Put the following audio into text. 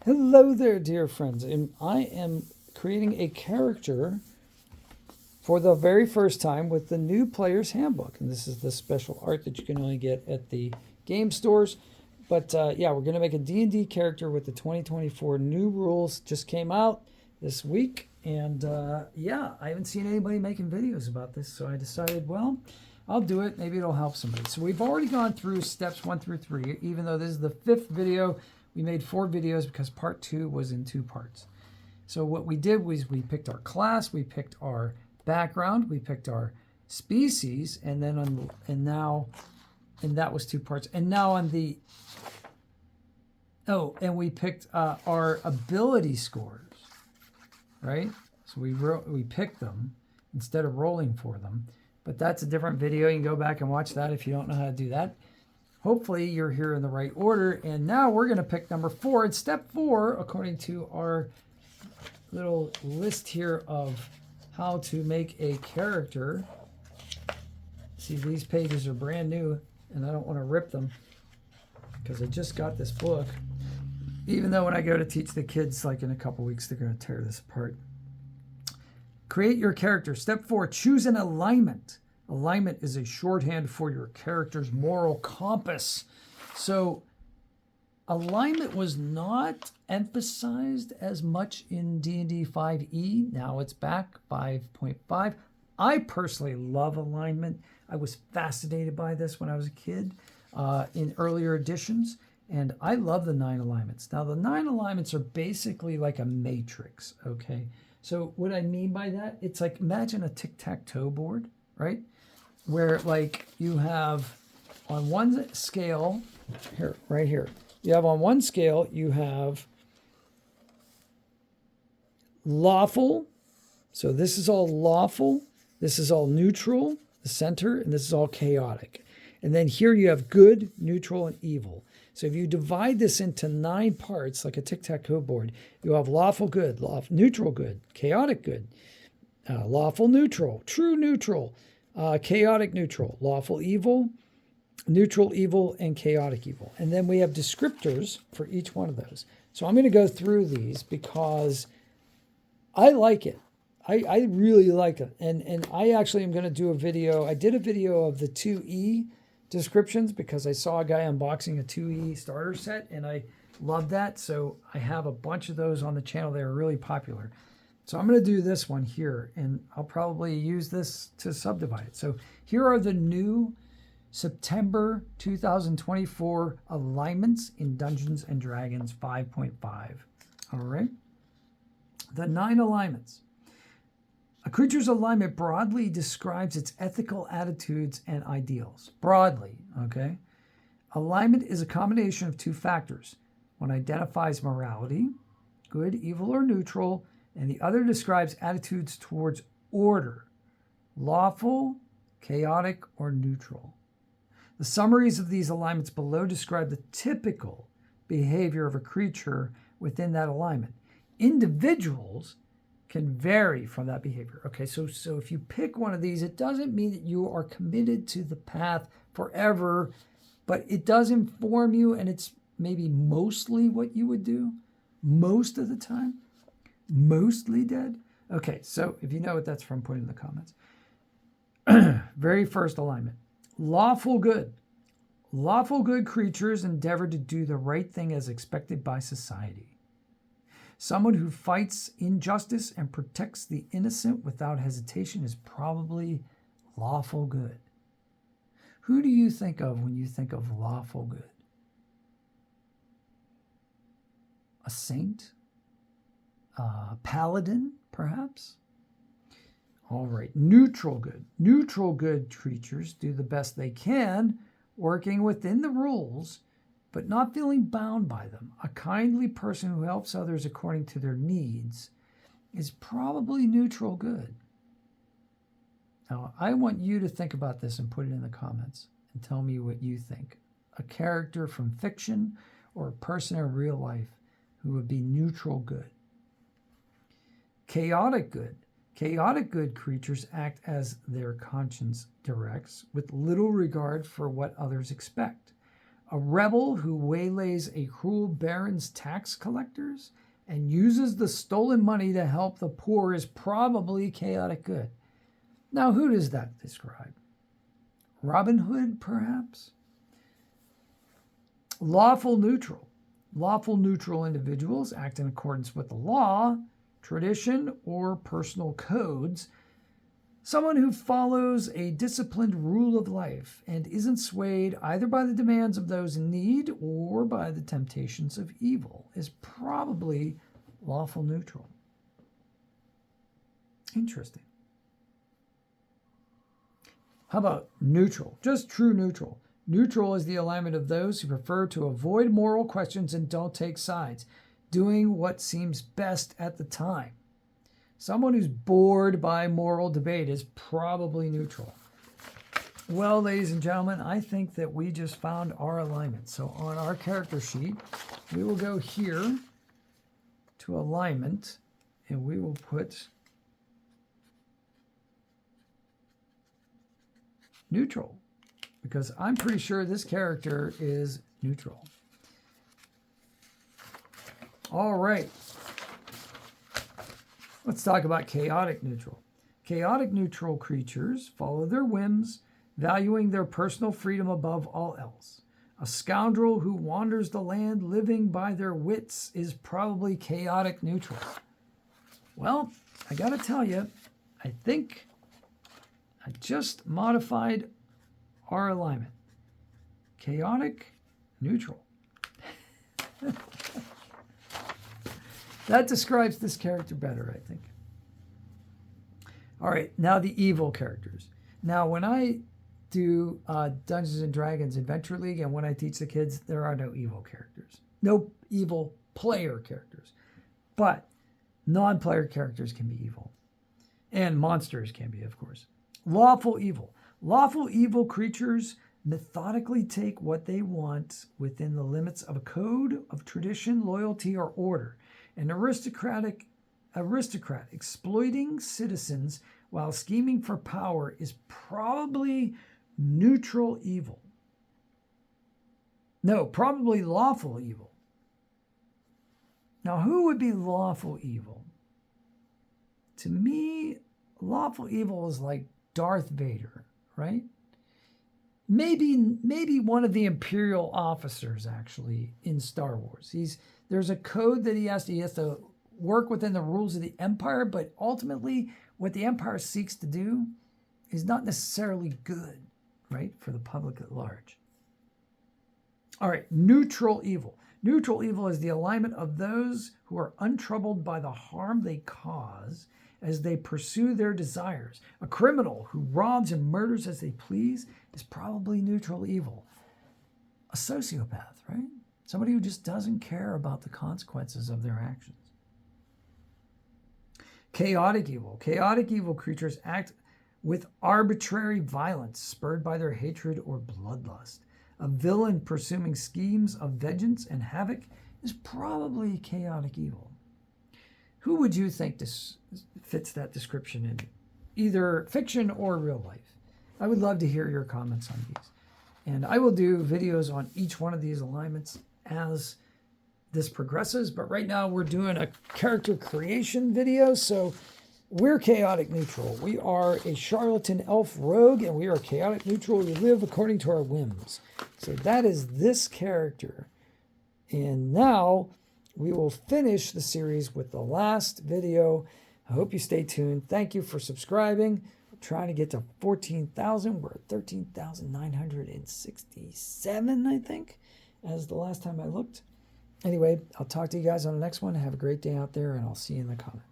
Hello there, dear friends. And I am creating a character for the very first time with the new Player's Handbook. And this is the special art that you can only get at the game stores. But yeah, we're going to make a D&D character with the 2024 new rules. Just came out this week. And yeah, I haven't seen anybody making videos about this. So I decided, well, I'll do it. Maybe it'll help somebody. So we've already gone through steps 1 through 3, even though this is the 5th video. We made 4 videos because part 2 was in 2 parts. So what we did was we picked our class, we picked our background, we picked our species, and then and that was 2 parts. And now on the and we picked our ability scores, right? So we picked them instead of rolling for them. But that's a different video. You can go back and watch that if you don't know how to do that. Hopefully you're here in the right order. And now we're going to pick number 4. And step 4, according to our little list here of how to make a character. See, these pages are brand new, and I don't want to rip them because I just got this book. Even though when I go to teach the kids, like in a couple weeks, they're going to tear this apart. Create your character. Step 4, choose an alignment. Alignment is a shorthand for your character's moral compass. So alignment was not emphasized as much in D&D 5e. Now it's back, 5.5. I personally love alignment. I was fascinated by this when I was a kid in earlier editions. And I love the 9 alignments. Now the 9 alignments are basically like a matrix, okay? So what I mean by that, it's like, imagine a tic-tac-toe board, right? Where like you have on one scale, here, right here, you have on one scale, you have lawful. So this is all lawful. This is all neutral, the center, and this is all chaotic. And then here you have good, neutral, and evil. So if you divide this into 9 parts, like a tic-tac-toe board, you have lawful good, neutral good, chaotic good, lawful neutral, true neutral, chaotic neutral, lawful evil, neutral evil, and chaotic evil. And then we have descriptors for each one of those. So I'm going to go through these because I like it. I really like it. And I actually am going to do a video. I did a video of the 2E descriptions because I saw a guy unboxing a 2E starter set and I love that. So I have a bunch of those on the channel. They're really popular. So I'm going to do this one here, and I'll probably use this to subdivide it. So here are the new September 2024 alignments in Dungeons & Dragons 5.5. All right. The 9 alignments. A creature's alignment broadly describes its ethical attitudes and ideals. Broadly, okay? Alignment is a combination of 2 factors. One identifies morality, good, evil, or neutral, and the other describes attitudes towards order, lawful, chaotic, or neutral. The summaries of these alignments below describe the typical behavior of a creature within that alignment. Individuals can vary from that behavior. Okay, so if you pick one of these, it doesn't mean that you are committed to the path forever, but it does inform you, and it's maybe mostly what you would do most of the time. Mostly dead. Okay, so if you know what that's from, put it in the comments. Very first alignment. Lawful good. Lawful good creatures endeavor to do the right thing as expected by society. Someone who fights injustice and protects the innocent without hesitation is probably lawful good. Who do you think of when you think of lawful good? A saint? Paladin, perhaps? All right, neutral good. Neutral good creatures do the best they can, working within the rules, but not feeling bound by them. A kindly person who helps others according to their needs is probably neutral good. Now, I want you to think about this and put it in the comments and tell me what you think. A character from fiction or a person in real life who would be neutral good. Chaotic good. Chaotic good creatures act as their conscience directs, with little regard for what others expect. A rebel who waylays a cruel baron's tax collectors and uses the stolen money to help the poor is probably chaotic good. Now, who does that describe? Robin Hood, perhaps? Lawful neutral. Lawful neutral individuals act in accordance with the law, tradition, or personal codes. Someone who follows a disciplined rule of life and isn't swayed either by the demands of those in need or by the temptations of evil is probably lawful neutral. Interesting. How about neutral? Just true neutral. Neutral is the alignment of those who prefer to avoid moral questions and don't take sides, doing what seems best at the time. Someone who's bored by moral debate is probably neutral. Well, ladies and gentlemen, I think that we just found our alignment. So on our character sheet, we will go here to alignment, and we will put neutral, because I'm pretty sure this character is neutral. All right. Let's talk about chaotic neutral. Chaotic neutral creatures follow their whims, valuing their personal freedom above all else. A scoundrel who wanders the land living by their wits is probably chaotic neutral. Well, I gotta tell you, I think I just modified our alignment. Chaotic neutral. That describes this character better, I think. All right, now the evil characters. Now, when I do Dungeons & Dragons Adventure League and when I teach the kids, there are no evil characters. No evil player characters. But non-player characters can be evil. And monsters can be, of course. Lawful evil. Lawful evil creatures methodically take what they want within the limits of a code of tradition, loyalty, or order. An aristocrat exploiting citizens while scheming for power is probably neutral evil. No, probably lawful evil. Now, who would be lawful evil? To me, lawful evil is like Darth Vader, right? Maybe one of the Imperial officers, actually, in Star Wars. There's a code that he has to work within the rules of the Empire, but ultimately what the Empire seeks to do is not necessarily good, right, for the public at large. All right, neutral evil. Neutral evil is the alignment of those who are untroubled by the harm they cause as they pursue their desires. A criminal who robs and murders as they please is probably neutral evil. A sociopath, right? Somebody who just doesn't care about the consequences of their actions. Chaotic evil. Chaotic evil creatures act with arbitrary violence, spurred by their hatred or bloodlust. A villain pursuing schemes of vengeance and havoc is probably chaotic evil. Who would you think this fits that description in either fiction or real life? I would love to hear your comments on these. And I will do videos on each one of these alignments as this progresses. But right now we're doing a character creation video. So we're chaotic neutral. We are a charlatan elf rogue, and we are chaotic neutral. We live according to our whims. So that is this character. And now we will finish the series with the last video. I hope you stay tuned. Thank you for subscribing. We're trying to get to 14,000. We're at 13,967, I think, as the last time I looked. Anyway, I'll talk to you guys on the next one. Have a great day out there, and I'll see you in the comments.